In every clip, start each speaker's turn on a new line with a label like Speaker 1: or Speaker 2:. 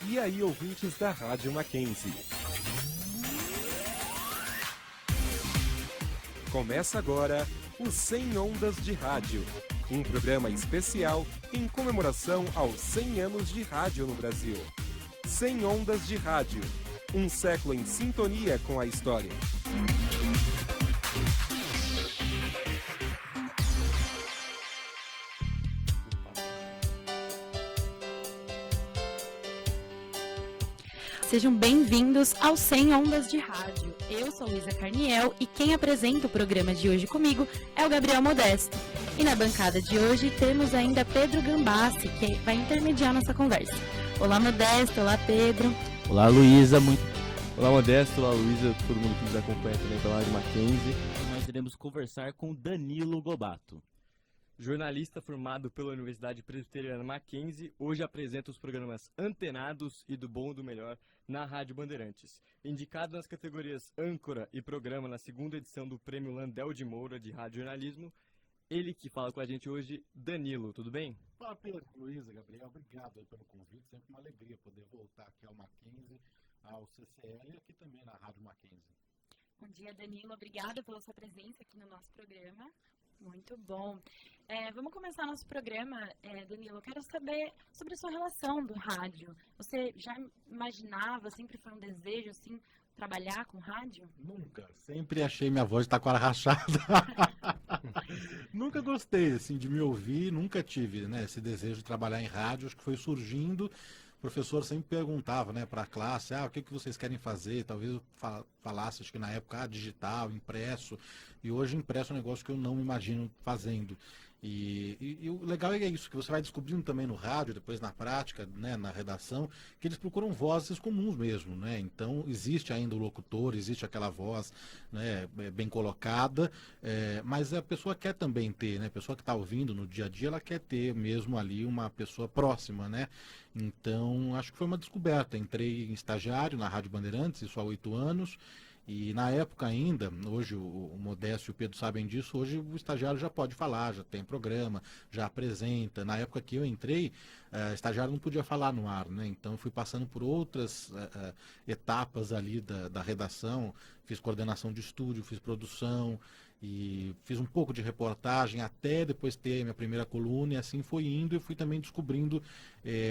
Speaker 1: E aí, ouvintes da Rádio Mackenzie. Começa agora o 100 Ondas de Rádio, um programa especial em comemoração aos 100 anos de rádio no Brasil. 100 Ondas de Rádio, um século em sintonia com a história.
Speaker 2: Sejam bem-vindos ao 100 Ondas de Rádio. Eu sou Luísa Carniel e quem apresenta o programa de hoje comigo é o Gabriel Modesto. E na bancada de hoje temos ainda Pedro Gambassi, que vai intermediar nossa conversa. Olá, Modesto. Olá, Pedro.
Speaker 3: Olá, Luísa.
Speaker 4: Olá, Modesto. Olá, Luísa. Todo mundo que nos acompanha também pela Rádio Mackenzie.
Speaker 3: Nós iremos conversar com Danilo Gobato.
Speaker 4: Jornalista formado pela Universidade Presbiteriana Mackenzie, hoje apresenta os programas Antenados e Do Bom e do Melhor na Rádio Bandeirantes. Indicado nas categorias Âncora e Programa na segunda edição do Prêmio Landel de Moura de Rádio Jornalismo, ele que fala com a gente hoje, Danilo, tudo bem?
Speaker 5: Fala, Pedro, Luísa, Gabriel, obrigado aí pelo convite, sempre uma alegria poder voltar aqui ao Mackenzie, ao CCL e aqui também na Rádio Mackenzie.
Speaker 2: Bom dia, Danilo, obrigada pela sua presença aqui no nosso programa. Muito bom. Vamos começar nosso programa, Danilo. Eu quero saber sobre a sua relação do rádio. Você já imaginava, sempre foi um desejo, assim, trabalhar com rádio?
Speaker 5: Nunca. Sempre achei minha voz de taquara rachada. Nunca gostei, assim, de me ouvir, nunca tive, né, esse desejo de trabalhar em rádio. Acho que foi surgindo. O professor sempre perguntava, né, para a classe, o que vocês querem fazer? Talvez eu falasse, acho que na época, digital, impresso. E hoje impresso é um negócio que eu não me imagino fazendo. E o legal é isso, que você vai descobrindo também no rádio, depois na prática, né, na redação, que eles procuram vozes comuns mesmo, né? Então existe ainda o locutor, existe aquela voz, né, bem colocada, mas a pessoa quer também ter, né? A pessoa que está ouvindo no dia a dia, ela quer ter mesmo ali uma pessoa próxima, né? Então acho que foi uma descoberta. Entrei em estagiário na Rádio Bandeirantes, isso há 8 anos. E na época ainda, hoje o Modesto e o Pedro sabem disso, hoje o estagiário já pode falar, já tem programa, já apresenta. Na época que eu entrei, estagiário não podia falar no ar, né? Então fui passando por outras etapas ali da redação, fiz coordenação de estúdio, fiz produção e fiz um pouco de reportagem até depois ter minha primeira coluna e assim foi indo e fui também descobrindo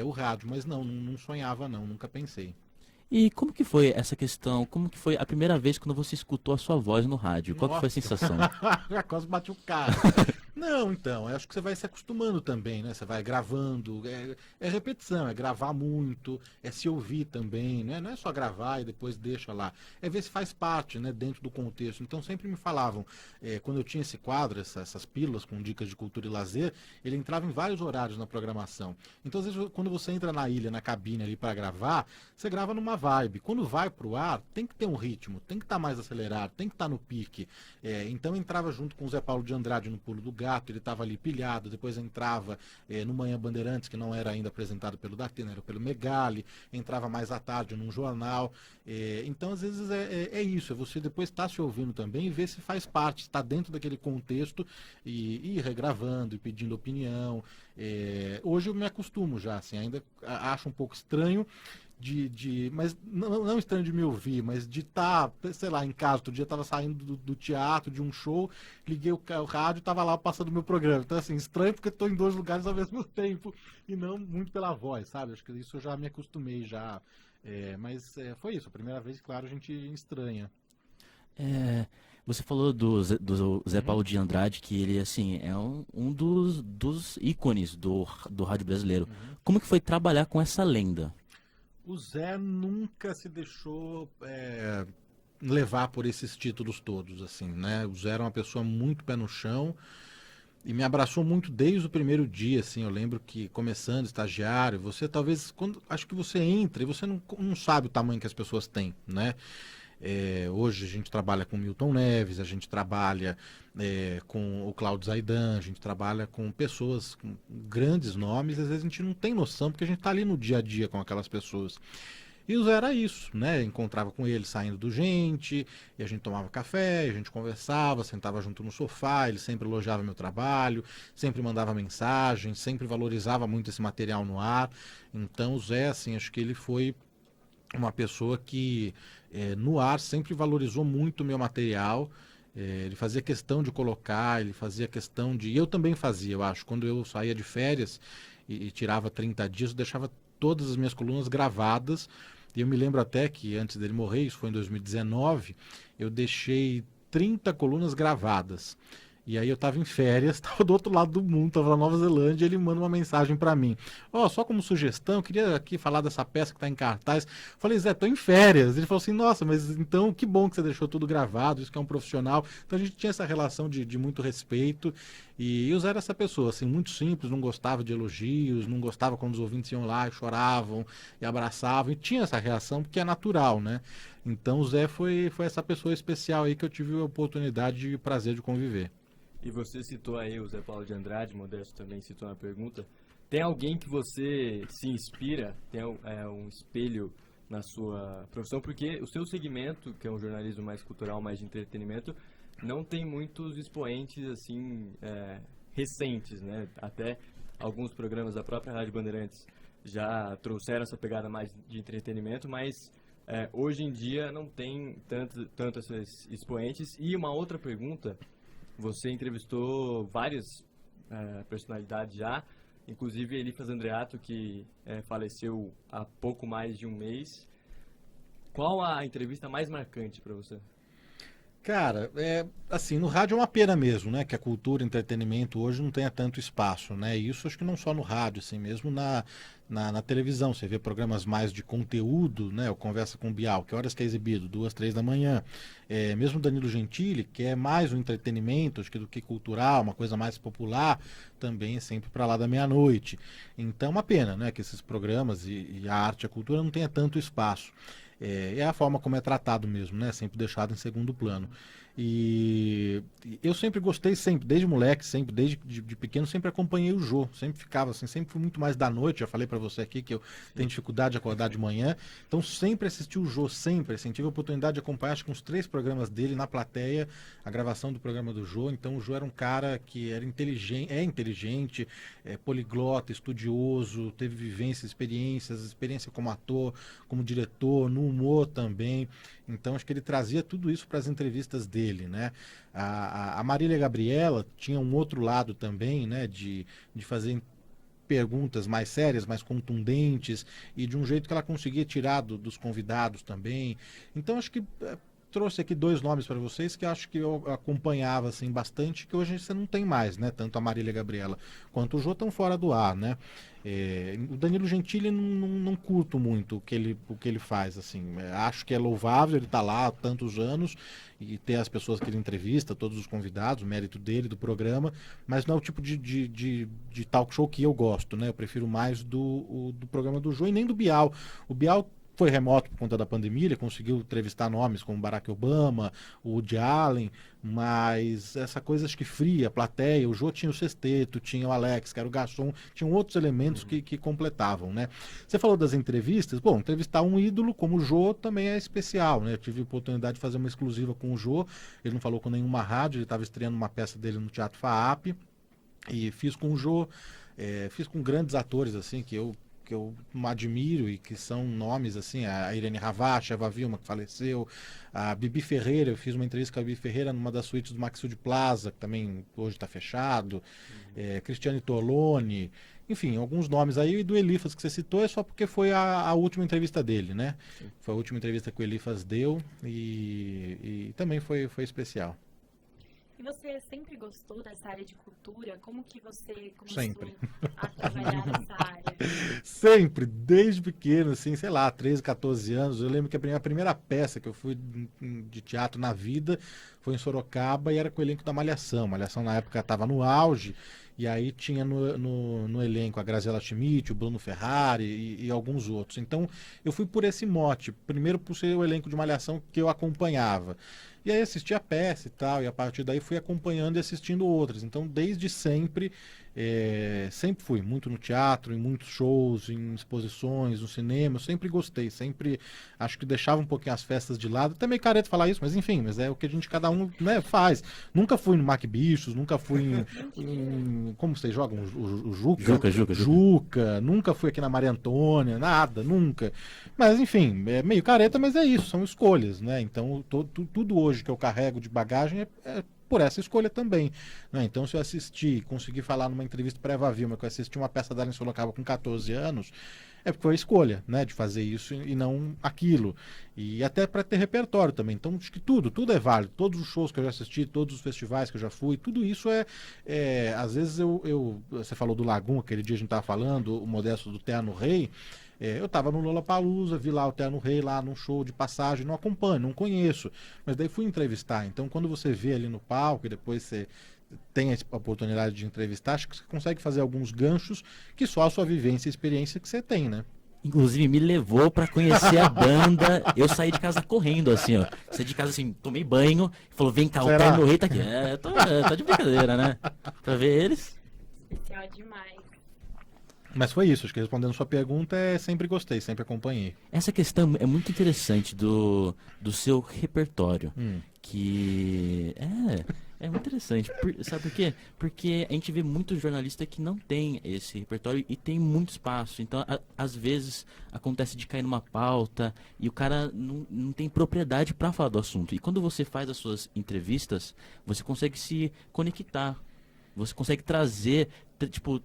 Speaker 5: o rádio. Mas não sonhava não, nunca pensei.
Speaker 3: E como que foi essa questão? Como que foi a primeira vez quando você escutou a sua voz no rádio? Qual que foi a sensação?
Speaker 5: Já quase bati o carro. Não, então, eu acho que você vai se acostumando também, né? Você vai gravando, é repetição, é gravar muito, é se ouvir também, né? Não é só gravar e depois deixa lá. É ver se faz parte, né, dentro do contexto. Então sempre me falavam, quando eu tinha esse quadro, essas pílulas com dicas de cultura e lazer, ele entrava em vários horários na programação. Então às vezes quando você entra na ilha, na cabine ali para gravar, você grava numa vibe. Quando vai pro ar, tem que ter um ritmo, tem que estar mais acelerado, tem que estar no pique. Então entrava junto com o Zé Paulo de Andrade no Pulo do Gato, ele estava ali pilhado, depois entrava no Manhã Bandeirantes, que não era ainda apresentado pelo Datena, era pelo Megali, entrava mais à tarde num jornal. Então às vezes é isso, é você depois estar se ouvindo também e ver se faz parte, está dentro daquele contexto e ir regravando e pedindo opinião. Hoje eu me acostumo já, assim, ainda acho um pouco estranho, mas não estranho de me ouvir, mas de estar, sei lá, em casa. Outro dia eu estava saindo do teatro, de um show, liguei o rádio e estava lá passando o meu programa. Então, assim, estranho porque estou em 2 lugares ao mesmo tempo e não muito pela voz, sabe? Acho que isso eu já me acostumei já. Mas foi isso, a primeira vez, claro, a gente estranha.
Speaker 3: Você falou do Zé Paulo de Andrade, que ele, assim, é um dos ícones do rádio brasileiro. Como que foi trabalhar com essa lenda?
Speaker 5: O Zé nunca se deixou levar por esses títulos todos, assim, né? O Zé era uma pessoa muito pé no chão e me abraçou muito desde o primeiro dia, assim. Eu lembro que começando estagiário, você talvez, acho que você entra e você não sabe o tamanho que as pessoas têm, né? Hoje a gente trabalha com Milton Neves, a gente trabalha com o Cláudio Zaidan, a gente trabalha com pessoas com grandes nomes, às vezes a gente não tem noção, porque a gente está ali no dia a dia com aquelas pessoas. E o Zé era isso, né? Encontrava com ele saindo do Gente, e a gente tomava café, a gente conversava, sentava junto no sofá, ele sempre elogiava meu trabalho, sempre mandava mensagem, sempre valorizava muito esse material no ar. Então o Zé, assim, acho que ele foi uma pessoa que no ar sempre valorizou muito o meu material. Ele fazia questão de colocar, ele fazia questão de... Eu também fazia, eu acho. Quando eu saía de férias e tirava 30 dias, eu deixava todas as minhas colunas gravadas. E eu me lembro até que antes dele morrer, isso foi em 2019, eu deixei 30 colunas gravadas. E aí eu tava em férias, tava do outro lado do mundo, tava na Nova Zelândia, e ele manda uma mensagem para mim. Só como sugestão, eu queria aqui falar dessa peça que tá em cartaz. Falei, Zé, tô em férias. Ele falou assim, nossa, mas então que bom que você deixou tudo gravado, isso que é um profissional. Então a gente tinha essa relação de muito respeito. E o Zé era essa pessoa, assim, muito simples, não gostava de elogios, não gostava quando os ouvintes iam lá e choravam e abraçavam. E tinha essa reação porque é natural, né? Então o Zé foi essa pessoa especial aí que eu tive a oportunidade e o prazer de conviver.
Speaker 4: E você citou aí o Zé Paulo de Andrade, Modesto também citou na pergunta. Tem alguém que você se inspira, tem um espelho na sua profissão? Porque o seu segmento, que é um jornalismo mais cultural, mais de entretenimento, não tem muitos expoentes assim recentes, né? Até alguns programas da própria Rádio Bandeirantes já trouxeram essa pegada mais de entretenimento, mas hoje em dia não tem tanto esses expoentes. E uma outra pergunta... Você entrevistou várias personalidades já, inclusive Elifas Andreato, que faleceu há pouco mais de um mês. Qual a entrevista mais marcante para você?
Speaker 5: Cara, assim, no rádio é uma pena mesmo, né? Que a cultura, entretenimento hoje não tenha tanto espaço, né? E isso acho que não só no rádio, assim, mesmo na televisão. Você vê programas mais de conteúdo, né? O Conversa com o Bial, que horas que é exibido? 2, 3 da manhã. Mesmo Danilo Gentili, que é mais um entretenimento, acho que do que cultural, uma coisa mais popular, também é sempre para lá da meia-noite. Então é uma pena, né? Que esses programas e a arte e a cultura não tenha tanto espaço. É a forma como é tratado mesmo, né? Sempre deixado em segundo plano. E eu sempre gostei, sempre, desde moleque, sempre, desde de pequeno, sempre acompanhei o Jô, sempre ficava assim, sempre fui muito mais da noite, já falei para você aqui que eu tenho dificuldade de acordar de manhã, então sempre assisti o Jô, sempre, assim, tive a oportunidade de acompanhar, acho que uns 3 programas dele na plateia, a gravação do programa do Jô, então o Jô era um cara que era inteligente, poliglota, estudioso, teve vivências, experiência como ator, como diretor, no humor também. Então acho que ele trazia tudo isso para as entrevistas dele, né? A Marília Gabriela tinha um outro lado também, né? De fazer perguntas mais sérias, mais contundentes e de um jeito que ela conseguia tirar dos convidados também. Então acho que trouxe aqui 2 nomes para vocês que acho que eu acompanhava assim bastante, que hoje você não tem mais, né? Tanto a Marília Gabriela quanto o Jô estão fora do ar, né? O Danilo Gentili não curto muito o que ele faz, assim. Acho que é louvável, ele está lá há tantos anos e ter as pessoas que ele entrevista, todos os convidados, o mérito dele, do programa, mas não é o tipo de talk show que eu gosto, né? Eu prefiro mais do programa do Jô e nem do Bial. O Bial foi remoto por conta da pandemia, ele conseguiu entrevistar nomes como Barack Obama, o Woody Allen, mas essa coisa acho que fria, plateia, o Jô tinha o sexteto, tinha o Alex, que era o garçom, tinham outros elementos que completavam, né? Você falou das entrevistas, bom, entrevistar um ídolo como o Jô também é especial, né? Eu tive a oportunidade de fazer uma exclusiva com o Jô, ele não falou com nenhuma rádio, ele estava estreando uma peça dele no Teatro FAAP, e fiz com o Jô, fiz com grandes atores, assim, que eu admiro e que são nomes assim, a Irene Ravache, a Eva Vilma, que faleceu, a Bibi Ferreira, eu fiz uma entrevista com a Bibi Ferreira numa das suítes do Maxud Plaza, que também hoje está fechado, Cristiane Torlone, enfim, alguns nomes aí, e do Elifas que você citou é só porque foi a última entrevista dele, né? Sim. Foi a última entrevista que o Elifas deu e também foi especial.
Speaker 2: E você sempre gostou dessa área de cultura? Como que você começou
Speaker 5: Sempre.
Speaker 2: a trabalhar nessa área?
Speaker 5: Sempre, desde pequeno, assim, sei lá, 13, 14 anos. Eu lembro que a primeira peça que eu fui de teatro na vida foi em Sorocaba e era com o elenco da Malhação. Malhação na época estava no auge. E aí tinha no elenco a Graziella Schmidt, o Bruno Ferrari e alguns outros. Então eu fui por esse mote. Primeiro por ser o elenco de Malhação que eu acompanhava. E aí assisti a peça e tal, e a partir daí fui acompanhando e assistindo outras. Então, desde sempre, sempre fui muito no teatro, em muitos shows, em exposições, no cinema, eu sempre gostei, sempre acho que deixava um pouquinho as festas de lado. Até meio careta falar isso, mas enfim, mas é o que a gente, cada um, né, faz. Nunca fui no Mac Bichos, nunca fui como vocês jogam? O Juca? Juca. Nunca fui aqui na Maria Antônia, nada, nunca. Mas enfim, é meio careta, mas é isso, são escolhas, né? Então, tudo hoje que eu carrego de bagagem é por essa escolha também, né? Então, se eu assistir, conseguir falar numa entrevista para Eva Vilma que eu assisti uma peça da Ellen Sorocaba com 14 anos, é porque foi a escolha, né, de fazer isso e não aquilo. E até para ter repertório também. Então, acho que tudo é válido. Todos os shows que eu já assisti, todos os festivais que eu já fui, tudo isso às vezes você falou do Lagum, aquele dia a gente estava falando, o Modesto do Terno Rei. Eu estava no Lollapalooza, vi lá o Terno Rei lá num show de passagem, não acompanho, não conheço, mas daí fui entrevistar. Então, quando você vê ali no palco e depois você tem a oportunidade de entrevistar, acho que você consegue fazer alguns ganchos que só a sua vivência e experiência que você tem, né?
Speaker 3: Inclusive me levou pra conhecer a banda. Eu saí de casa correndo, assim, ó. Saí de casa assim, tomei banho, falou, vem cá,
Speaker 5: Será?
Speaker 3: o Terno Rei tá aqui. Tá de brincadeira, né? Pra ver eles.
Speaker 2: Especial demais.
Speaker 5: Mas foi isso, acho que respondendo sua pergunta, sempre gostei, sempre acompanhei.
Speaker 3: Essa questão é muito interessante do seu repertório. Que é muito interessante. Sabe por quê? Porque a gente vê muito jornalista que não tem esse repertório e tem muito espaço. Então, às vezes, acontece de cair numa pauta e o cara não tem propriedade para falar do assunto. E quando você faz as suas entrevistas, você consegue se conectar. Você consegue trazer,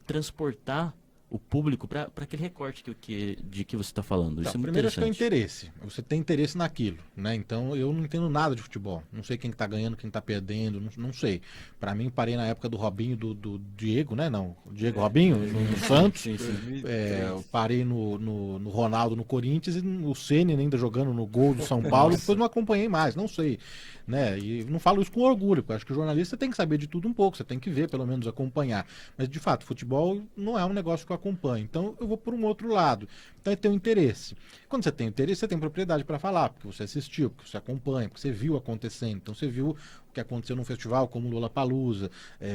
Speaker 3: transportar o público para aquele recorte de que você está falando. Isso é muito
Speaker 5: primeiro acho que é o
Speaker 3: interessante.
Speaker 5: interesse. Você tem interesse naquilo, né? Então eu não entendo nada de futebol. Não sei quem está ganhando, quem está perdendo, não sei. Para mim, parei na época do Robinho, do Diego, né? Não, Diego Robinho, no Santos.
Speaker 3: Sim, sim.
Speaker 5: Eu parei no Ronaldo, no Corinthians, e o Ceni ainda jogando no gol do São Paulo. Depois não acompanhei mais, não sei. Né? E não falo isso com orgulho, porque eu acho que o jornalista tem que saber de tudo um pouco, você tem que ver, pelo menos acompanhar. Mas, de fato, futebol não é um negócio que eu acompanho. Então, eu vou por um outro lado. Então, é ter um interesse. Quando você tem interesse, você tem propriedade para falar, porque você assistiu, porque você acompanha, porque você viu acontecendo. Então, você viu o que aconteceu num festival como o Lollapalooza.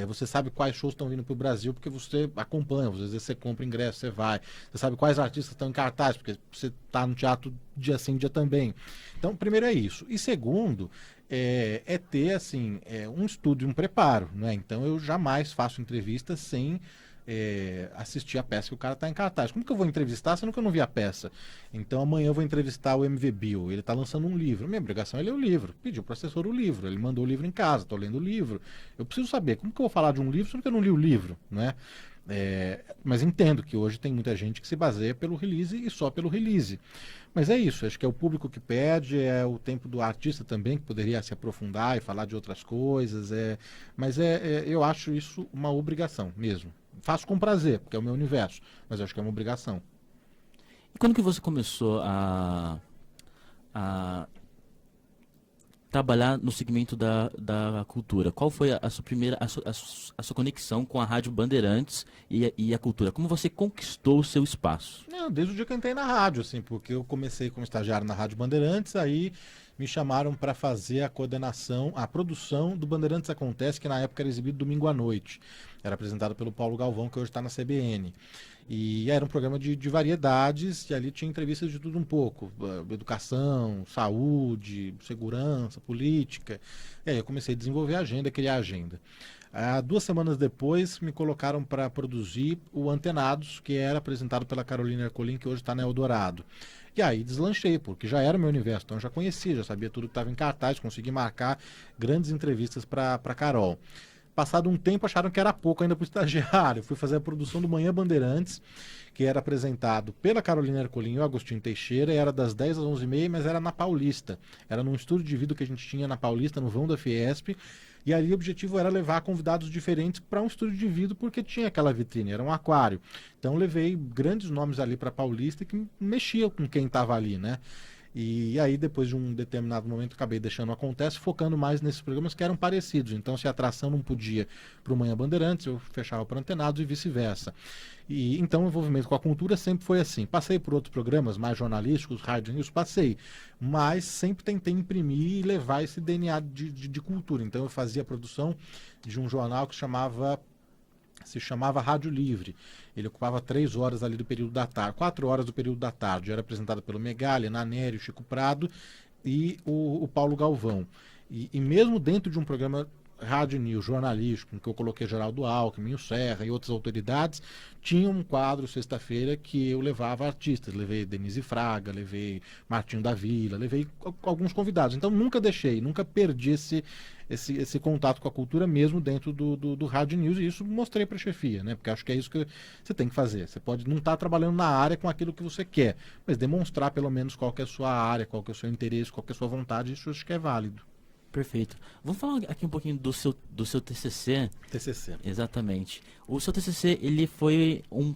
Speaker 5: Você sabe quais shows estão vindo para o Brasil, porque você acompanha. Às vezes, você compra ingresso, você vai. Você sabe quais artistas estão em cartaz, porque você está no teatro dia sim, dia também. Então, primeiro é isso. E segundo, ter assim um estudo e um preparo, né? Então eu jamais faço entrevista sem assistir a peça que o cara está em cartaz. Como que eu vou entrevistar sendo que eu não vi a peça? Então amanhã eu vou entrevistar o MV Bill, ele está lançando um livro, minha obrigação é ler o livro, pediu para o assessor o livro, ele mandou o livro em casa, estou lendo o livro, eu preciso saber como que eu vou falar de um livro sendo que eu não li o livro, né? Mas entendo que hoje tem muita gente que se baseia pelo release e só pelo release. Mas é isso, acho que é o público que pede, é o tempo do artista também, que poderia se aprofundar e falar de outras coisas. Mas eu acho isso uma obrigação mesmo. Faço com prazer, porque é o meu universo, mas eu acho que é uma obrigação.
Speaker 3: E quando que você começou a trabalhar no segmento da cultura? Qual foi a sua primeira, a sua conexão com a Rádio Bandeirantes e a cultura? Como você conquistou o seu espaço?
Speaker 5: Não, desde o dia que eu entrei na rádio, assim, porque eu comecei como estagiário na Rádio Bandeirantes, aí me chamaram para fazer a coordenação, a produção do Bandeirantes Acontece, que na época era exibido domingo à noite. Era apresentado pelo Paulo Galvão, que hoje está na CBN. E era um programa de variedades, e ali tinha entrevistas de tudo um pouco. Educação, saúde, segurança, política. E aí eu comecei a desenvolver a agenda, criar a agenda. 2 semanas depois, me colocaram para produzir o Antenados, que era apresentado pela Carolina Ercolim, que hoje está na Eldorado. E aí deslanchei, porque já era o meu universo, então eu já conhecia, já sabia tudo que estava em cartaz, consegui marcar grandes entrevistas para Carol. Passado um tempo, acharam que era pouco ainda para o estagiário. Fui fazer a produção do Manhã Bandeirantes, que era apresentado pela Carolina Ercolim e o Agostinho Teixeira, e era das 10 às 11h30, mas era na Paulista. Era num estúdio de vídeo que a gente tinha na Paulista, no vão da Fiesp, e ali o objetivo era levar convidados diferentes para um estúdio de vídeo, porque tinha aquela vitrine, era um aquário. Então levei grandes nomes ali para Paulista que mexiam com quem estava ali, né? E aí, depois de um determinado momento, acabei deixando Acontece, focando mais nesses programas que eram parecidos. Então, se a atração não podia para o Manhã Bandeirantes, eu fechava para Antenados e vice-versa. E então o envolvimento com a cultura sempre foi assim. Passei por outros programas mais jornalísticos, rádio news, passei, mas sempre tentei imprimir e levar esse DNA de cultura. Então eu fazia a produção de um jornal que se chamava Rádio Livre. Ele ocupava 3 horas ali do período da tarde, 4 horas do período da tarde. Era apresentado pelo Megali, Nanério, Chico Prado e o Paulo Galvão. E mesmo dentro de um programa Rádio News jornalístico, em que eu coloquei Geraldo Alckmin, o Serra e outras autoridades, tinha um quadro sexta-feira que eu levava artistas, levei Denise Fraga, levei Martinho da Vila, levei alguns convidados. Então nunca perdi esse contato com a cultura mesmo dentro do Rádio News, e isso mostrei para a chefia, né? Porque acho que é isso que você tem que fazer. Você pode não estar trabalhando na área com aquilo que você quer, mas demonstrar pelo menos qual que é a sua área, qual que é o seu interesse, qual que é a sua vontade, isso acho que é válido.
Speaker 3: Perfeito. Vamos falar aqui um pouquinho do seu TCC.
Speaker 5: TCC.
Speaker 3: Exatamente. O seu TCC, ele foi um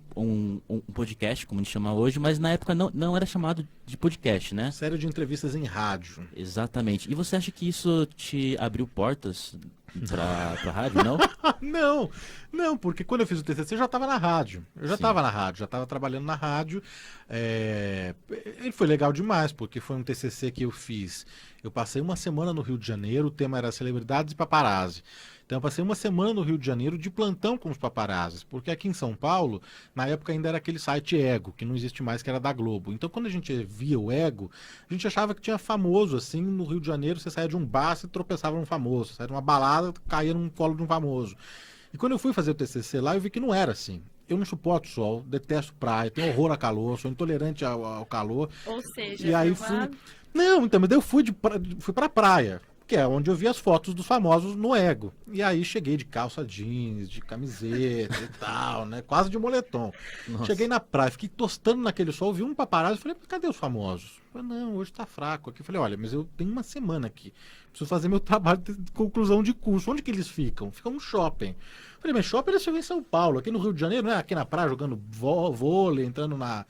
Speaker 3: podcast, como a gente chama hoje, mas na época não era chamado de podcast, né?
Speaker 5: Série de entrevistas em rádio.
Speaker 3: Exatamente. E você acha que isso te abriu portas pra rádio, não?
Speaker 5: Não, porque quando eu fiz o TCC eu já estava na rádio. Já estava trabalhando na rádio. Ele foi legal demais, porque foi um TCC que eu fiz. Eu passei uma semana no Rio de Janeiro, o tema era celebridades e paparazzi. Então eu passei uma semana no Rio de Janeiro de plantão com os paparazzis, porque aqui em São Paulo, na época ainda era aquele site Ego, que não existe mais, que era da Globo. Então quando a gente via o Ego, a gente achava que tinha famoso, assim, no Rio de Janeiro, você saía de um bar, você tropeçava num famoso, saía de uma balada, caía num colo de um famoso. E quando eu fui fazer o TCC lá, eu vi que não era assim. Eu não suporto sol, detesto praia, tenho horror a calor, sou intolerante ao calor.
Speaker 2: Ou seja,
Speaker 5: e aí Não, então, mas daí eu fui pra praia, que é onde eu vi as fotos dos famosos no Ego. E aí cheguei de calça jeans, de camiseta e tal, né? Quase de moletom.
Speaker 3: Nossa.
Speaker 5: Cheguei na praia, fiquei tostando naquele sol, vi um paparazzo e falei, cadê os famosos? Eu falei, não, hoje tá fraco aqui. Eu falei, olha, mas eu tenho uma semana aqui. Preciso fazer meu trabalho de conclusão de curso. Onde que eles ficam? Ficam no shopping. Eu falei, mas shopping eles ficam em São Paulo, aqui no Rio de Janeiro, né? Aqui na praia, jogando vôlei, entrando na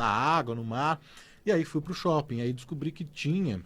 Speaker 5: água, no mar. E aí fui pro shopping, aí descobri que tinha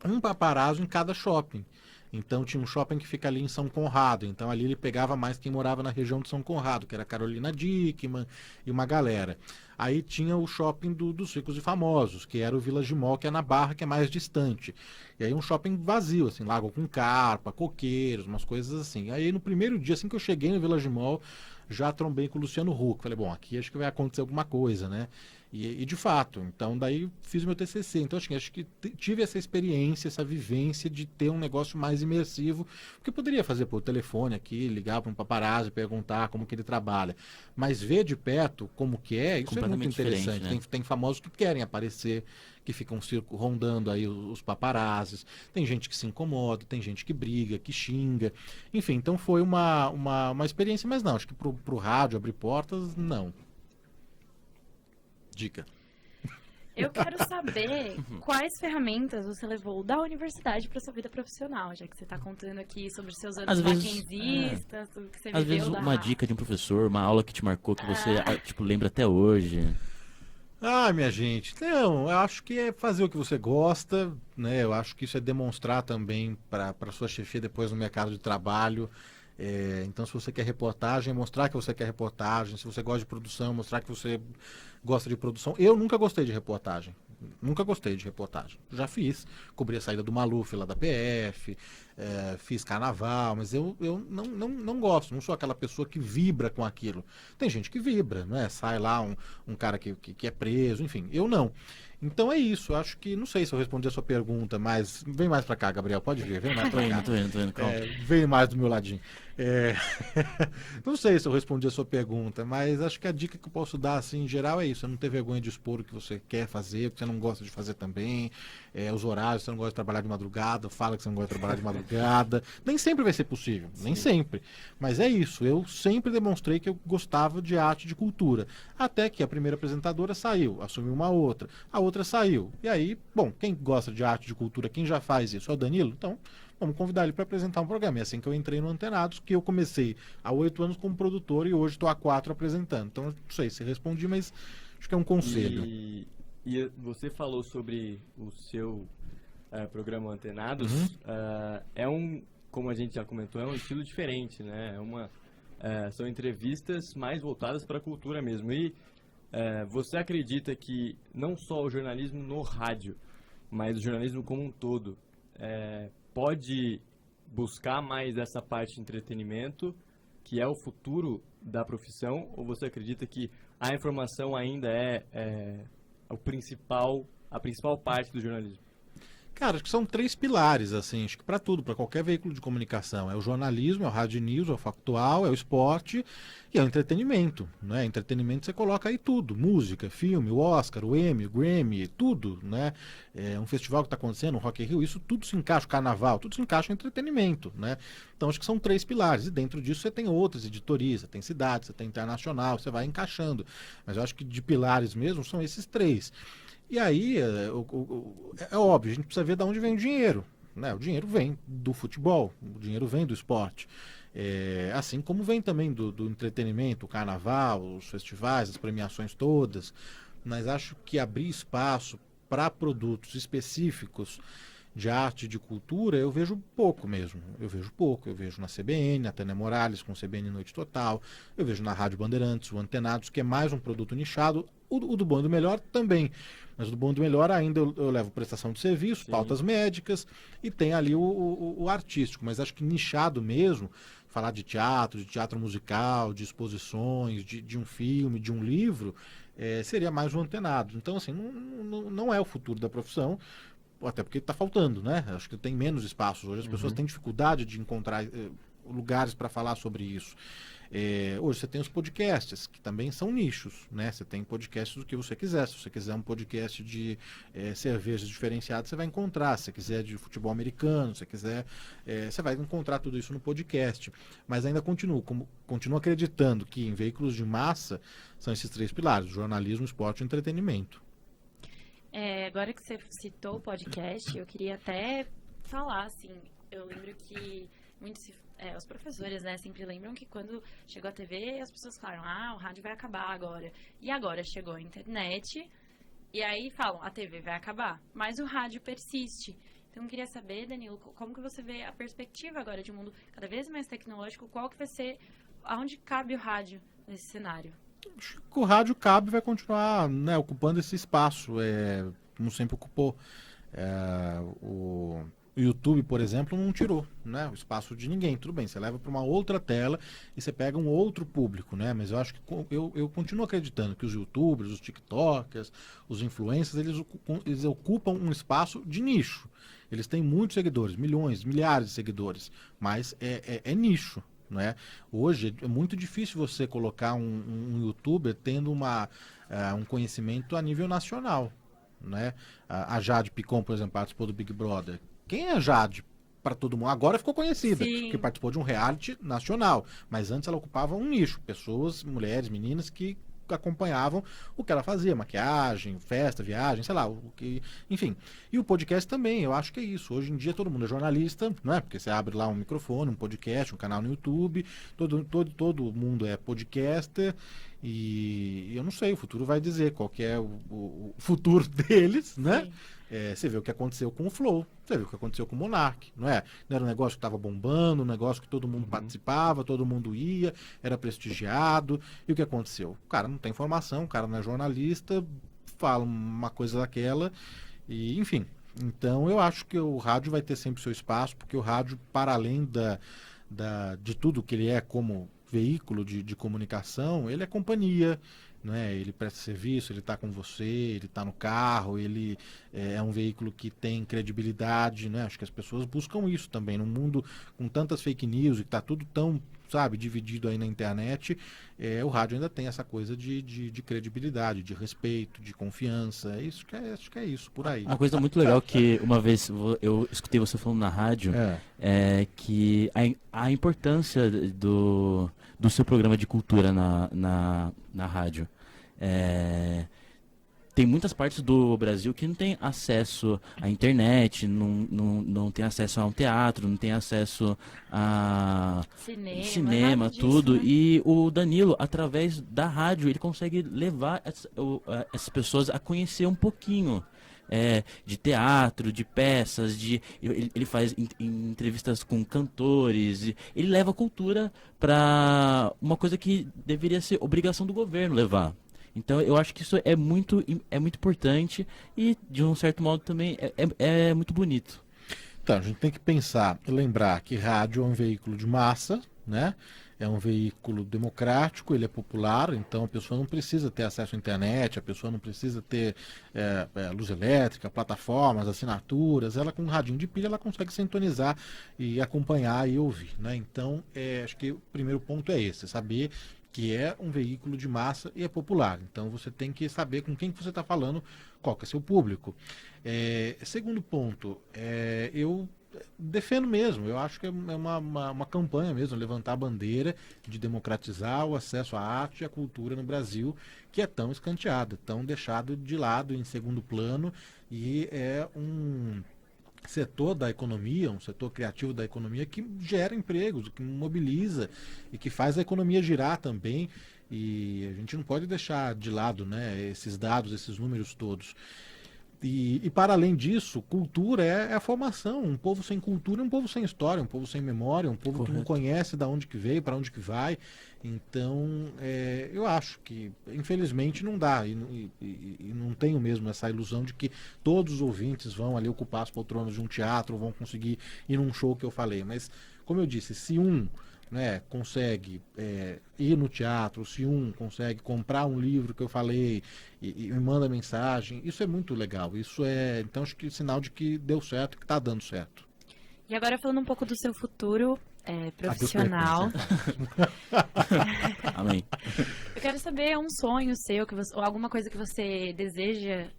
Speaker 5: um paparazzo em cada shopping. Então tinha um shopping que fica ali em São Conrado, então ali ele pegava mais quem morava na região de São Conrado, que era Carolina Dickmann e uma galera. Aí tinha o shopping dos ricos e famosos, que era o Village Mall, que é na Barra, que é mais distante. E aí um shopping vazio, assim, lago com carpa, coqueiros, umas coisas assim. Aí no primeiro dia, assim que eu cheguei no Village Mall, já trombei com o Luciano Huck. Falei, bom, aqui acho que vai acontecer alguma coisa, né? E de fato, então daí fiz meu TCC. Então acho que tive essa experiência, essa vivência de ter um negócio mais imersivo, porque eu poderia fazer por telefone aqui, ligar para um paparazzi, perguntar como que ele trabalha. Mas ver de perto como que é, isso é muito interessante. Né? Tem famosos que querem aparecer, que ficam rondando aí os paparazzis. Tem gente que se incomoda, tem gente que briga, que xinga. Enfim, então foi uma experiência, mas não, acho que pro rádio abrir portas, não. Dica.
Speaker 2: Eu quero saber quais ferramentas você levou da universidade para sua vida profissional, já que você está contando aqui sobre os seus anos maquinzistas, tudo que você viveu.
Speaker 3: Às vezes uma dica de um professor, uma aula que te marcou, que você lembra até hoje.
Speaker 5: Minha gente, não, eu acho que é fazer o que você gosta, né? Eu acho que isso é demonstrar também para sua chefia depois no mercado de trabalho. Então, se você quer reportagem, mostrar que você quer reportagem. Se você gosta de produção, mostrar que você gosta de produção. Eu nunca gostei de reportagem. Já fiz. Cobri a saída do Maluf lá da PF, fiz carnaval, mas eu não gosto. Não sou aquela pessoa que vibra com aquilo. Tem gente que vibra, né? Sai lá um cara que é preso, enfim. Eu não. Então é isso, eu acho que, não sei se eu respondi a sua pergunta, mas vem mais pra cá, Gabriel, pode vir, vem mais pra cá.
Speaker 3: Tô indo, calma.
Speaker 5: Vem mais do meu ladinho. Não sei se eu respondi a sua pergunta, mas acho que a dica que eu posso dar, assim, em geral, é isso, é não ter vergonha de expor o que você quer fazer, o que você não gosta de fazer também, os horários, você não gosta de trabalhar de madrugada, fala que você não gosta de trabalhar de madrugada, nem sempre vai ser possível, nem sempre, mas é isso, eu sempre demonstrei que eu gostava de arte e de cultura, até que a primeira apresentadora saiu, assumiu uma outra, a outra saiu, e aí, bom, quem gosta de arte e de cultura, quem já faz isso é o Danilo, então vamos convidar ele para apresentar um programa. É assim que eu entrei no Antenados, que eu comecei há 8 anos como produtor e hoje estou há 4 apresentando. Então, não sei se respondi, mas acho que é um conselho.
Speaker 4: E você falou sobre o seu programa Antenados. Como a gente já comentou, é um estilo diferente, né? São entrevistas mais voltadas para a cultura mesmo. E você acredita que não só o jornalismo no rádio, mas o jornalismo como um todo pode buscar mais essa parte de entretenimento, que é o futuro da profissão, ou você acredita que a informação ainda é a principal parte do jornalismo?
Speaker 5: Cara, acho que são 3 pilares, assim, acho que para tudo, para qualquer veículo de comunicação. É o jornalismo, é o rádio news, é o factual, é o esporte e é o entretenimento, né? Entretenimento você coloca aí tudo, música, filme, o Oscar, o Emmy, o Grammy, tudo, né? Um festival que está acontecendo, o Rock in Rio, isso tudo se encaixa, o carnaval, tudo se encaixa em entretenimento, né? Então acho que são 3 pilares, e dentro disso você tem outras editorias, você tem cidade, você tem internacional, você vai encaixando. Mas eu acho que de pilares mesmo são esses 3. E aí, é óbvio, a gente precisa ver de onde vem o dinheiro, né? O dinheiro vem do futebol, o dinheiro vem do esporte. Assim como vem também do entretenimento, o carnaval, os festivais, as premiações todas. Mas acho que abrir espaço para produtos específicos de arte e de cultura, eu vejo pouco mesmo. Eu vejo na CBN, na Tânia Morales com CBN Noite Total, eu vejo na Rádio Bandeirantes, o Antenados, que é mais um produto nichado, o do Bom e do Melhor também. Mas do Bom e do Melhor ainda eu levo prestação de serviço, pautas médicas, e tem ali o artístico. Mas acho que nichado mesmo, falar de teatro musical, de exposições, de um filme, de um livro, seria mais um Antenados. Então, assim, não é o futuro da profissão, até porque está faltando, né? Acho que tem menos espaços hoje. As pessoas têm dificuldade de encontrar lugares para falar sobre isso. Hoje você tem os podcasts, que também são nichos, né? Você tem podcasts do que você quiser. Se você quiser um podcast de cervejas diferenciadas, você vai encontrar. Se você quiser de futebol americano, se você quiser, você vai encontrar tudo isso no podcast. Mas ainda continuo acreditando que em veículos de massa são esses 3 pilares: jornalismo, esporte e entretenimento.
Speaker 2: Agora que você citou o podcast, eu queria até falar, assim, eu lembro que os professores, né, sempre lembram que quando chegou a TV, as pessoas falaram, o rádio vai acabar agora. E agora chegou a internet, e aí falam, a TV vai acabar, mas o rádio persiste. Então eu queria saber, Danilo, como que você vê a perspectiva agora de um mundo cada vez mais tecnológico, qual que vai ser, aonde cabe o rádio nesse cenário?
Speaker 5: Acho que o rádio cabe vai continuar, né, ocupando esse espaço, como sempre ocupou. O YouTube, por exemplo, não tirou, né, o espaço de ninguém. Tudo bem, você leva para uma outra tela e você pega um outro público, né? Mas eu acho que eu continuo acreditando que os YouTubers, os TikTokers, os influencers, eles ocupam um espaço de nicho. Eles têm muitos seguidores, milhões, milhares de seguidores, mas é nicho. Né? Hoje é muito difícil você colocar um youtuber tendo um conhecimento a nível nacional. Né? A Jade Picon, por exemplo, participou do Big Brother. Quem é a Jade para todo mundo? Agora ficou conhecida, porque participou de um reality nacional. Mas antes ela ocupava um nicho. Pessoas, mulheres, meninas que acompanhavam o que ela fazia, maquiagem, festa, viagem, sei lá, enfim. E o podcast também, eu acho que é isso. Hoje em dia todo mundo é jornalista, não é? Porque você abre lá um microfone, um podcast, um canal no YouTube, todo mundo é podcaster, e eu não sei, o futuro vai dizer qual que é o futuro deles, né? Você vê o que aconteceu com o Flow, você vê o que aconteceu com o Monark, não é? Não era um negócio que estava bombando, um negócio que todo mundo participava, todo mundo ia, era prestigiado, e o que aconteceu? O cara não tem formação, o cara não é jornalista, fala uma coisa daquela, e enfim. Então eu acho que o rádio vai ter sempre seu espaço, porque o rádio, para além de tudo que ele é como veículo de comunicação, ele é companhia, né? Ele presta serviço, ele está com você, ele está no carro, ele é um veículo que tem credibilidade, né? Acho que as pessoas buscam isso também. Num mundo com tantas fake news e que está tudo tão, sabe, dividido aí na internet, o rádio ainda tem essa coisa de credibilidade, de respeito, de confiança. Acho que é isso, por aí.
Speaker 3: Uma coisa muito legal que uma vez eu escutei você falando na rádio, que a importância do seu programa de cultura na rádio. tem muitas partes do Brasil que não tem acesso à internet, não tem acesso a um teatro, não tem acesso a cinema,
Speaker 2: nada disso,
Speaker 3: tudo.
Speaker 2: né?
Speaker 3: E o Danilo, através da rádio, ele consegue levar essas pessoas a conhecer um pouquinho. De teatro, de peças, ele faz entrevistas com cantores, ele leva cultura para uma coisa que deveria ser obrigação do governo levar. Então eu acho que isso é muito importante e de um certo modo também é muito bonito.
Speaker 5: Então, a gente tem que pensar e lembrar que rádio é um veículo de massa, né? É um veículo democrático, ele é popular, então a pessoa não precisa ter acesso à internet, a pessoa não precisa ter luz elétrica, plataformas, assinaturas. Ela com um radinho de pilha ela consegue sintonizar e acompanhar e ouvir, né? Então, acho que o primeiro ponto é esse, saber que é um veículo de massa e é popular. Então você tem que saber com quem que você está falando, qual que é seu público. Segundo ponto, eu defendo mesmo, eu acho que é uma campanha mesmo, levantar a bandeira de democratizar o acesso à arte e à cultura no Brasil, que é tão escanteado, tão deixado de lado em segundo plano, e é um setor da economia, um setor criativo da economia que gera empregos, que mobiliza e que faz a economia girar também, e a gente não pode deixar de lado, né, esses dados, esses números todos. E para além disso, cultura é a formação. Um povo sem cultura é um povo sem história, um povo sem memória, um povo que não conhece de onde que veio, para onde que vai. Então, eu acho que, infelizmente, não dá. E não tenho mesmo essa ilusão de que todos os ouvintes vão ali ocupar as poltronas de um teatro, ou vão conseguir ir num show que eu falei. Mas, como eu disse, se consegue ir no teatro, se consegue comprar um livro que eu falei e me manda mensagem, isso é muito legal. Isso então acho que é sinal de que deu certo, que está dando certo.
Speaker 2: E agora falando um pouco do seu futuro profissional.
Speaker 3: Amém.
Speaker 2: Eu quero saber um sonho seu, ou alguma coisa que você deseja,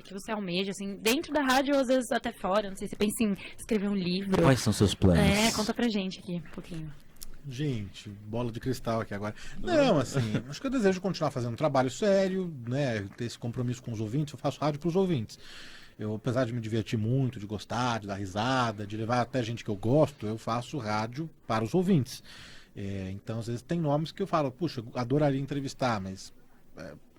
Speaker 2: que você almeja, assim, dentro da rádio ou às vezes até fora. Não sei, você pensa em escrever um livro.
Speaker 3: Quais são seus planos?
Speaker 2: Conta pra gente aqui um pouquinho.
Speaker 5: Gente, bola de cristal aqui agora. Não, assim, acho que eu desejo continuar fazendo um trabalho sério, né? Ter esse compromisso com os ouvintes. Eu faço rádio para os ouvintes. Eu, apesar de me divertir muito, de gostar, de dar risada, de levar até gente que eu gosto, eu faço rádio para os ouvintes. Então, às vezes, tem nomes que eu falo, puxa, eu adoraria entrevistar, mas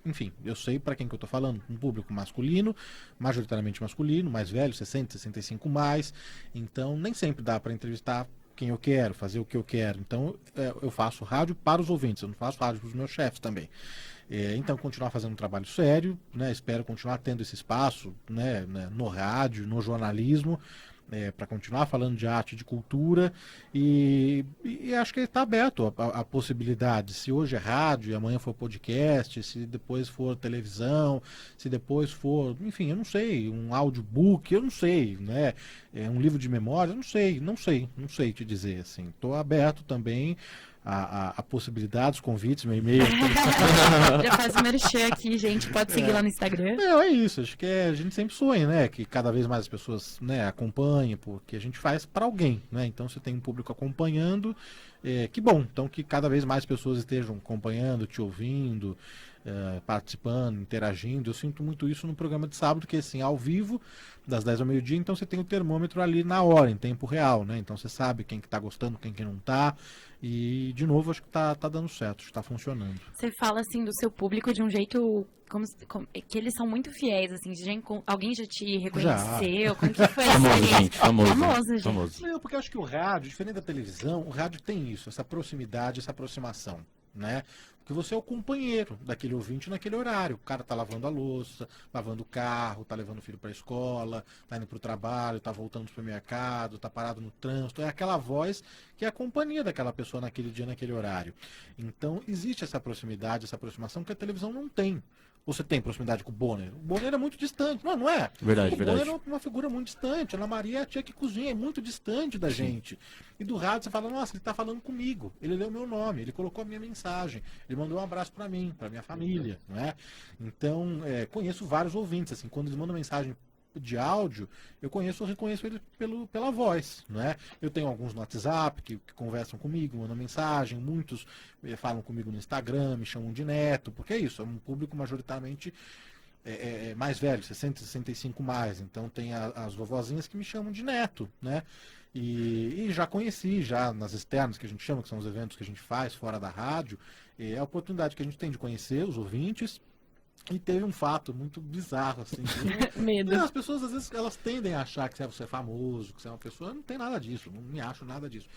Speaker 5: enfim, eu sei para quem que eu estou falando, um público masculino, majoritariamente masculino, mais velho, 60, 65 mais. Então, nem sempre dá para entrevistar quem eu quero, fazer o que eu quero. Então, eu faço rádio para os ouvintes, eu não faço rádio para os meus chefes também. Então, continuar fazendo um trabalho sério, né? Espero continuar tendo esse espaço, né, no rádio, no jornalismo, para continuar falando de arte, de cultura, e acho que está aberto a possibilidade. Se hoje é rádio e amanhã for podcast, se depois for televisão, se depois for, enfim, eu não sei, um audiobook, eu não sei, né? Um livro de memória, eu não sei te dizer, assim. Estou aberto também a possibilidades, convites, meu e-mail.
Speaker 2: Já faz o merchan aqui, gente. Pode seguir lá no Instagram.
Speaker 5: Não, é isso. Acho que a gente sempre sonha, né? Que cada vez mais as pessoas, né, acompanhem, porque a gente faz para alguém, né? Então, você tem um público acompanhando, que bom. Então, que cada vez mais pessoas estejam acompanhando, te ouvindo, participando, interagindo. Eu sinto muito isso no programa de sábado, que é assim, ao vivo, das 10 ao meio-dia, então você tem o termômetro ali na hora, em tempo real, né? Então você sabe quem que tá gostando, quem que não tá. E, de novo, acho que tá dando certo, está funcionando.
Speaker 2: Você fala, assim, do seu público de um jeito que eles são muito fiéis, assim. Alguém já te reconheceu? Como que foi?
Speaker 3: Famoso, gente,
Speaker 2: Famoso, gente.
Speaker 3: famoso.
Speaker 5: Não, porque eu acho que o rádio, diferente da televisão, o rádio tem isso, essa proximidade, essa aproximação, né? Porque você é o companheiro daquele ouvinte naquele horário. O cara tá lavando a louça, lavando o carro, tá levando o filho para a escola, tá indo para o trabalho, tá voltando pro supermercado, tá parado no trânsito. É aquela voz que é a companhia daquela pessoa naquele dia, naquele horário. Então, existe essa proximidade, essa aproximação que a televisão não tem. Você tem proximidade com o Bonner? O Bonner é muito distante. Não é?
Speaker 3: Verdade,
Speaker 5: o
Speaker 3: verdade.
Speaker 5: Bonner é uma figura muito distante. A Ana Maria é a tia que cozinha, é muito distante da gente. E do rádio você fala, nossa, ele está falando comigo. Ele leu meu nome, ele colocou a minha mensagem. Ele mandou um abraço para mim, para minha família. Não é? Então, conheço vários ouvintes. Assim, quando eles mandam mensagem de áudio, eu reconheço eles pela voz, né? Eu tenho alguns no WhatsApp que conversam comigo, mandam mensagem, muitos falam comigo no Instagram, me chamam de neto, porque é isso, é um público majoritariamente mais velho, 60, 65 mais. Então tem as vovozinhas que me chamam de neto, né? E já conheci, já nas externas que a gente chama, que são os eventos que a gente faz fora da rádio, é a oportunidade que a gente tem de conhecer os ouvintes. E teve um fato muito bizarro, assim.
Speaker 2: Medo.
Speaker 5: As pessoas, às vezes, elas tendem a achar que você é famoso, que você é uma pessoa. Não tem nada disso, não me acho nada disso.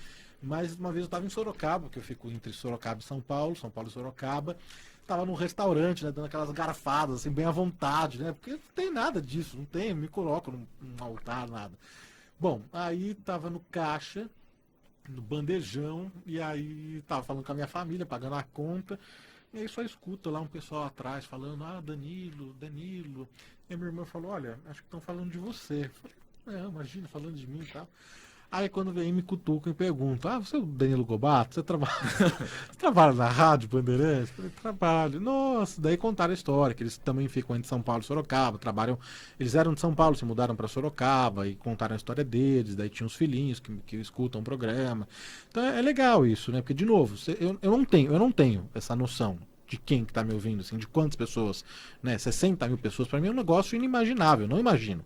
Speaker 5: Mas uma vez eu estava em Sorocaba, que eu fico entre Sorocaba e São Paulo e Sorocaba. Estava num restaurante, né, dando aquelas garfadas, assim, bem à vontade, né? Porque não tem nada disso, não tem, me coloco num altar, nada. Bom, aí tava no caixa, no bandejão, e aí tava falando com a minha família, pagando a conta. E aí só escuta lá um pessoal atrás falando, Danilo. E a minha irmã falou, olha, acho que estão falando de você. Eu falei, imagina, falando de mim e tal. Aí quando vem me cutucam e perguntam, você é o Danilo Gobato? Você trabalha na Rádio Bandeirantes? Eu falei, trabalho. Nossa, daí contaram a história, que eles também ficam entre São Paulo e Sorocaba, trabalham, eles eram de São Paulo, se mudaram para Sorocaba e contaram a história deles, daí tinha os filhinhos que escutam o programa. Então é legal isso, né? Porque, de novo, eu não tenho essa noção de quem que tá me ouvindo, assim, de quantas pessoas, né? 60 mil pessoas, para mim é um negócio inimaginável, não imagino.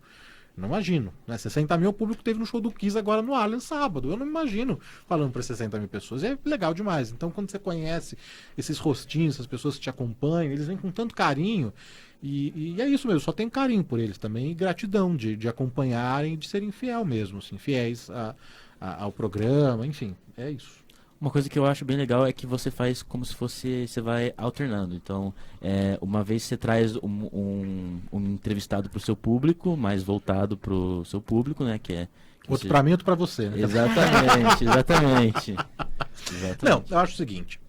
Speaker 5: Não imagino, né? 60 mil o público teve no show do Kiss agora no Allianz sábado. Eu não imagino falando para 60 mil pessoas. É legal demais. Então, quando você conhece esses rostinhos, essas pessoas que te acompanham, eles vêm com tanto carinho. E é isso mesmo, só tenho carinho por eles também e gratidão de acompanharem e de serem fiel mesmo, assim, fiéis ao programa, enfim, é isso.
Speaker 3: Uma coisa que eu acho bem legal é que você faz como se fosse, você vai alternando. Então, uma vez você traz um entrevistado para o seu público, mais voltado para o seu público, né?
Speaker 5: Outro para mim, outro para você, né?
Speaker 3: Exatamente.
Speaker 5: Não, eu acho o seguinte.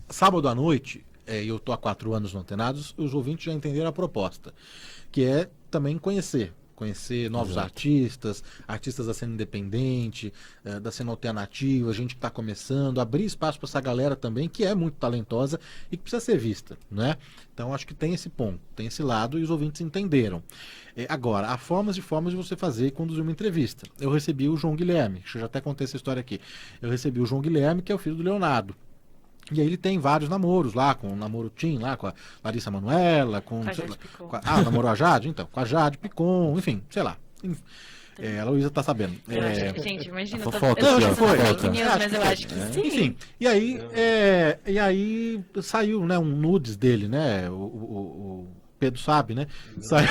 Speaker 5: Sábado à noite, eu tô há 4 anos no Antenados, os ouvintes já entenderam a proposta, que é também conhecer novos artistas da cena independente, da cena alternativa, gente que está começando, abrir espaço para essa galera também, que é muito talentosa e que precisa ser vista, né? Então acho que tem esse ponto, tem esse lado e os ouvintes entenderam. Agora, há formas de você fazer e conduzir uma entrevista. Eu recebi o João Guilherme, deixa eu já até contar essa história aqui. Eu recebi o João Guilherme, que é o filho do Leonardo. E aí ele tem vários namoros lá, com o namoro Tim lá, com a Larissa Manoela, com a Jade Picon. Namorou a Jade? Então, com a Jade Picon, enfim, sei lá. A Luísa tá sabendo.
Speaker 2: Gente, imagina,
Speaker 3: fofoca,
Speaker 2: eu
Speaker 3: não,
Speaker 2: foi.
Speaker 3: Mas
Speaker 2: eu acho que sim.
Speaker 5: Enfim, e aí saiu, né, um nudes dele, né, o Pedro sabe, né? Saiu.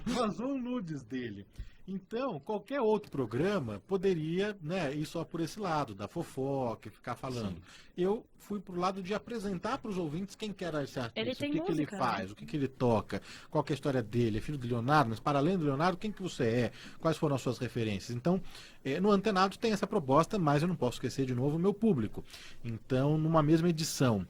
Speaker 5: Vazou um nudes dele. Então, qualquer outro programa poderia, né, ir só por esse lado, da fofoca, ficar falando. Sim. Eu fui pro lado de apresentar para os ouvintes quem que era esse artista, que ele faz, o que ele toca, qual que é a história dele, é filho do Leonardo, mas para além do Leonardo, quem que você é, quais foram as suas referências. Então, no Antenados tem essa proposta, mas eu não posso esquecer de novo o meu público. Então, numa mesma edição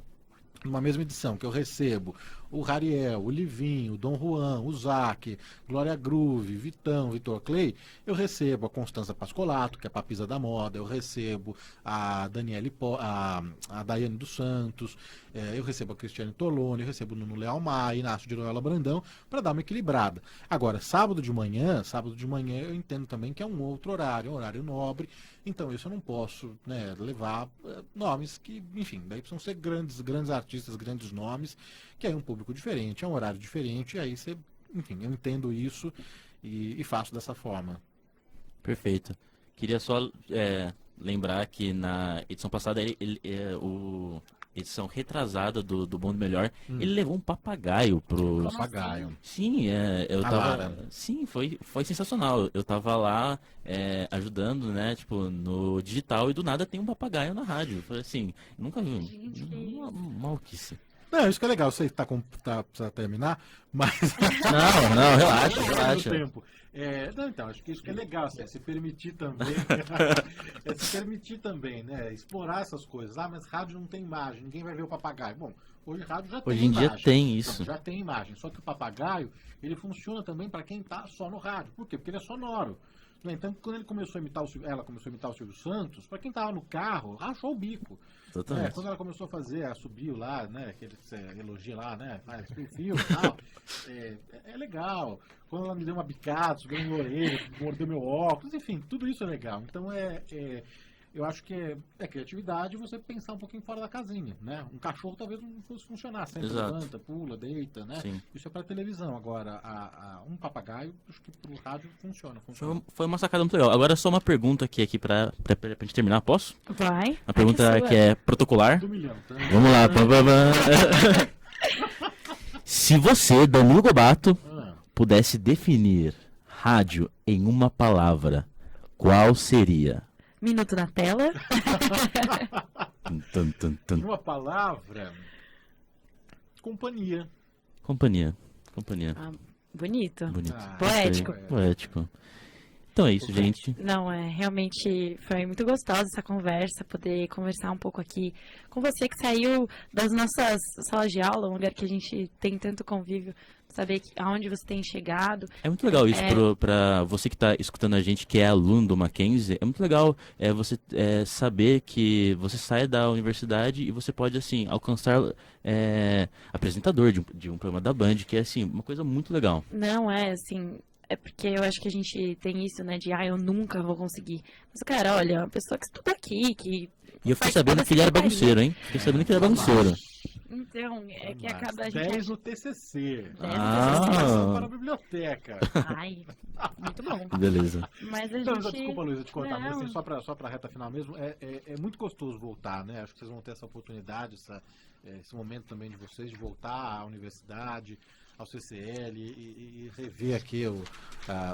Speaker 5: que eu recebo o Rariel, o Livinho, o Dom Juan, o Zac, Glória Groove, Vitão, Vitor Clay, eu recebo a Constanza Pascolato, que é a papisa da moda, eu recebo a a Daiane dos Santos, eu recebo a Cristiane Tolone, eu recebo o Nuno Leal Maia, Inácio de Loyola Brandão, para dar uma equilibrada. Agora, sábado de manhã eu entendo também que é um outro horário, um horário nobre, então isso eu não posso, né, levar nomes que, enfim, daí precisam ser grandes artistas, grandes nomes, que é um público diferente, é um horário diferente, e aí você, enfim, eu entendo isso e faço dessa forma.
Speaker 3: Perfeito. Queria só lembrar que na edição passada, edição retrasada do Bom do Melhor, ele levou um papagaio pro...
Speaker 5: Papagaio.
Speaker 3: Sim, eu tava... Sim, foi sensacional. Eu tava lá ajudando, né, tipo, no digital, e do nada tem um papagaio na rádio. Eu falei assim, nunca vi. Uma maluquice.
Speaker 5: Não, isso que é legal, eu sei que precisa terminar, mas...
Speaker 3: Não, relaxa.
Speaker 5: Então, acho que isso que é legal, assim, se permitir também, né, explorar essas coisas. Mas rádio não tem imagem, ninguém vai ver o papagaio. Bom, hoje rádio já tem imagem.
Speaker 3: Hoje em dia tem isso.
Speaker 5: Então, já tem imagem, só que o papagaio, ele funciona também para quem tá só no rádio. Por quê? Porque ele é sonoro. Então, quando ela começou a imitar o Silvio Santos, para quem tava no carro, rachou o bico. Quando ela começou a fazer, subiu lá, né, que ele elogia lá, né, faz perfil e tal, é legal. Quando ela me deu uma bicada, subiu na minha orelha, mordeu meu óculos, enfim, tudo isso é legal. Então eu acho que é criatividade você pensar um pouquinho fora da casinha, né? Um cachorro talvez não fosse funcionar, sempre
Speaker 3: Exato.
Speaker 5: levanta, pula, deita, né?
Speaker 3: Sim.
Speaker 5: Isso é para televisão. Agora, um papagaio, acho que pro rádio funciona.
Speaker 3: Foi uma sacada muito legal. Agora só uma pergunta aqui pra gente terminar, posso?
Speaker 2: Vai.
Speaker 3: Uma pergunta que é protocolar.
Speaker 5: Do milhão, tá?
Speaker 3: Vamos lá. Se você, Danilo Gobato, pudesse definir rádio em uma palavra, qual seria?
Speaker 2: Minuto na tela.
Speaker 5: Uma palavra, companhia.
Speaker 3: Companhia.
Speaker 2: Ah, bonito.
Speaker 3: Bonito.
Speaker 2: Poético.
Speaker 3: Poético. Então é isso, gente.
Speaker 2: Não, realmente foi muito gostosa essa conversa, poder conversar um pouco aqui com você que saiu das nossas salas de aula, um lugar que a gente tem tanto convívio, saber aonde você tem chegado.
Speaker 3: É muito legal isso pra você que está escutando a gente, que é aluno do Mackenzie. É muito legal você saber que você sai da universidade e você pode, assim, alcançar apresentador de um programa da Band, que é, assim, uma coisa muito legal.
Speaker 2: Não, assim... É porque eu acho que a gente tem isso, né, de, eu nunca vou conseguir. Mas, cara, olha, uma pessoa que estuda aqui, que...
Speaker 3: E eu fiquei sabendo que ele era bagunceiro, hein? Fiquei sabendo que ele era bagunceiro.
Speaker 2: Então, que acaba a
Speaker 5: 10 no TCC.
Speaker 3: Ah.
Speaker 5: Para a biblioteca.
Speaker 2: Ai, muito bom.
Speaker 3: Beleza.
Speaker 2: Mas a
Speaker 5: Então,
Speaker 2: gente...
Speaker 5: desculpa, Luísa, te cortar, mas
Speaker 2: Não.
Speaker 5: assim, só para a reta final mesmo, é muito gostoso voltar, né? Acho que vocês vão ter essa oportunidade, esse momento também de vocês, de voltar à universidade, ao CCL e rever aqui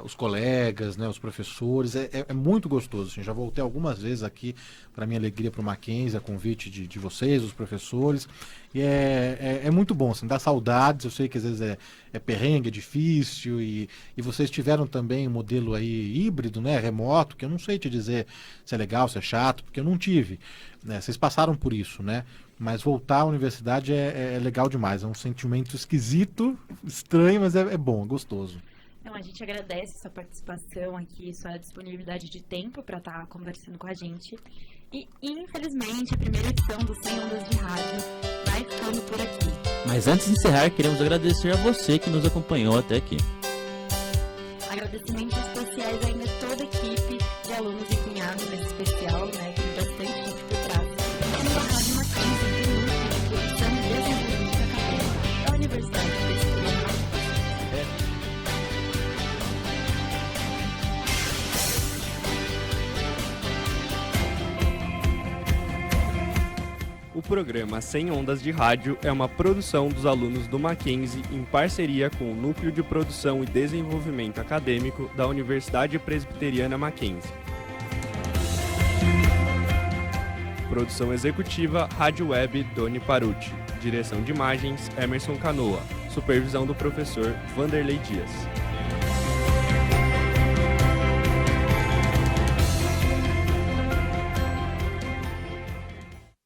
Speaker 5: os colegas, né, os professores. É muito gostoso. Assim, já voltei algumas vezes aqui, para minha alegria, para o Mackenzie, a convite de vocês, os professores. E é muito bom, assim, dá saudades. Eu sei que às vezes é perrengue, é difícil. E vocês tiveram também um modelo aí híbrido, né, remoto, que eu não sei te dizer se é legal, se é chato, porque eu não tive. Né, vocês passaram por isso, né? Mas voltar à universidade é legal demais. É um sentimento esquisito, estranho, mas é bom, é gostoso.
Speaker 2: Então, a gente agradece sua participação aqui, sua disponibilidade de tempo para estar conversando com a gente. E, infelizmente, a primeira edição do 100 Ondas de Rádio vai ficando por aqui.
Speaker 3: Mas antes de encerrar, queremos agradecer a você que nos acompanhou até aqui.
Speaker 2: Agradecimentos especiais ainda a toda a equipe de alunos e cunhados nesse especial, né? Tem bastante gente por trás. Temos a Rádio Mackenzie, que é um núcleo de produção e desenvolvimento acadêmico da Universidade Presbiteriana.
Speaker 4: O programa 100 Ondas de Rádio é uma produção dos alunos do Mackenzie em parceria com o Núcleo de Produção e Desenvolvimento Acadêmico da Universidade Presbiteriana Mackenzie. Produção executiva Rádio Web Doni Paruti. Direção de imagens Emerson Canoa. Supervisão do professor Vanderlei Dias.